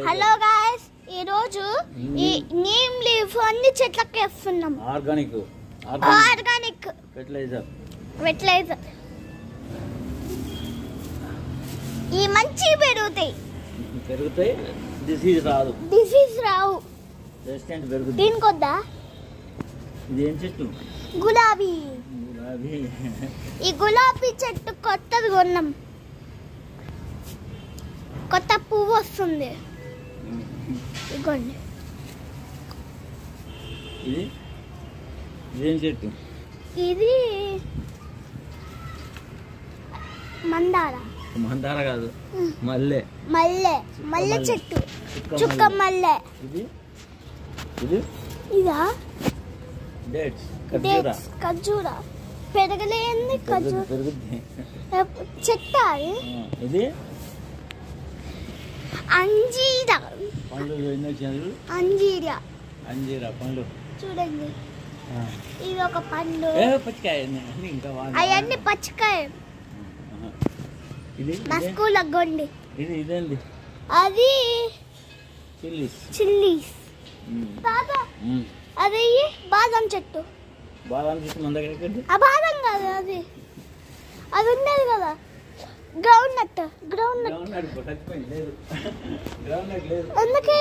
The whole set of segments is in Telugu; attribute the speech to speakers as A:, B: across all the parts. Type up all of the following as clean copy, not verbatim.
A: హలో గాయ్స్, ఈ రోజు ఈ నీమ్ లీఫ్ అన్ని చెట్లకి వేస్తున్నాం.
B: ఆర్గానిక్ ఫెర్టిలైజర్
A: ఈ మంచి పెరుగుతాయి.
B: డిసీజ్
A: రావు.
B: రెసిస్టెంట్ పెరుగుతుంది.
A: దీనికొద్దా?
B: ఇదేం చెట్టు?
A: గులాబీ. ఈ గులాబీ చెట్టు కొత్తది కొన్నాం. కొత్త పువ్వు వస్తుంది. ఇదిగోండి.
B: ఇదేం చెట్టు?
A: ఇది
B: మందార కాదు, మల్లె.
A: మల్లె చెట్టు, చుక్క మల్లె. ఇదా? ఖర్జూర. పెరగలేంది ఖర్జూర చెట్టు.
B: ఇది
A: అంజీరా
B: పండు.
A: చూడండి, ఇది ఒక పండు.
B: పచ్చికాయ.
A: అవన్నీ పచ్చికాయ. నా స్కూల్ అగ్గండి.
B: ఇదేంటి?
A: అది చిల్లీస్. అది బాదం చెట్టు.
B: బాదం చెట్టు మన దగ్గర.
A: ఆ బాదం కాదు, అది ఉండేది కదా, గ్రౌండ్ నట్. ఎందుకే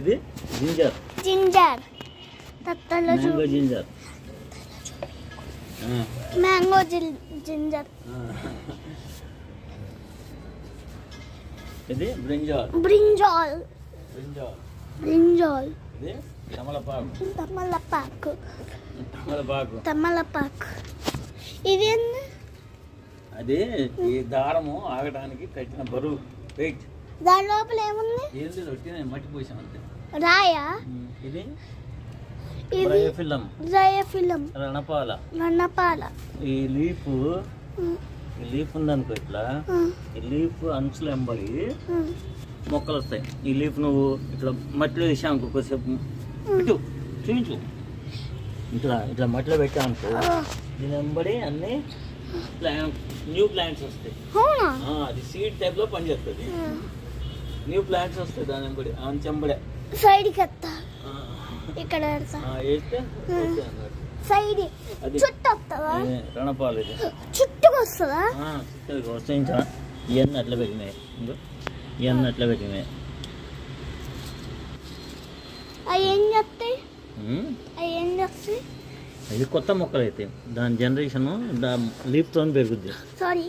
B: ఇది
A: జింజర్. Mango ginger.
B: ఇది
A: బ్రింజాల్.
B: ఇది
A: తమలపాకు. ఇది
B: అది ఈ దారము ఆగడానికి కట్టిన బరువు, వెయిట్.
A: దాని లోపల ఏముంది?
B: మట్టి పోసాం అంతే.
A: రాయా?
B: ఇది
A: జయఫిలం. రణపాల.
B: ఈ లీఫ్ ఉందనుకో, ఇట్లా ఈ లీఫ్ అంచులు ఎంబడి మొక్కలు వస్తాయి. ఈ లీఫ్ నువ్వు ఇట్లా మట్టిలో వేసావు కొద్దిసేపు, ఇటు చూపించు, ఇట్లా మట్టిలో పెట్టామనుకో, దీని వెంబడి అన్ని న్యూ ప్లాంట్స్ వస్తాయి. అది సీడ్ టైప్ లో పనిచేస్తుంది. న్యూ ప్లాంట్స్ వస్తాయి దాని వెంబడి, అంచెంబడే.
A: సైడ్ ఇక్కడ సైడ్ చుట్టూ వస్తుందా?
B: రణపాలు. ఇది
A: చుట్టుకు వస్తుందా?
B: వస్తాయి. ఇవన్నీ అట్లా పెట్టినాయి.
A: అవి ఏం చేస్తాయి?
B: ఇది కొత్త మొక్కలు అయితే దాని జనరేషన్ లీఫ్ తో పెరుగుద్ది.
A: సారీ.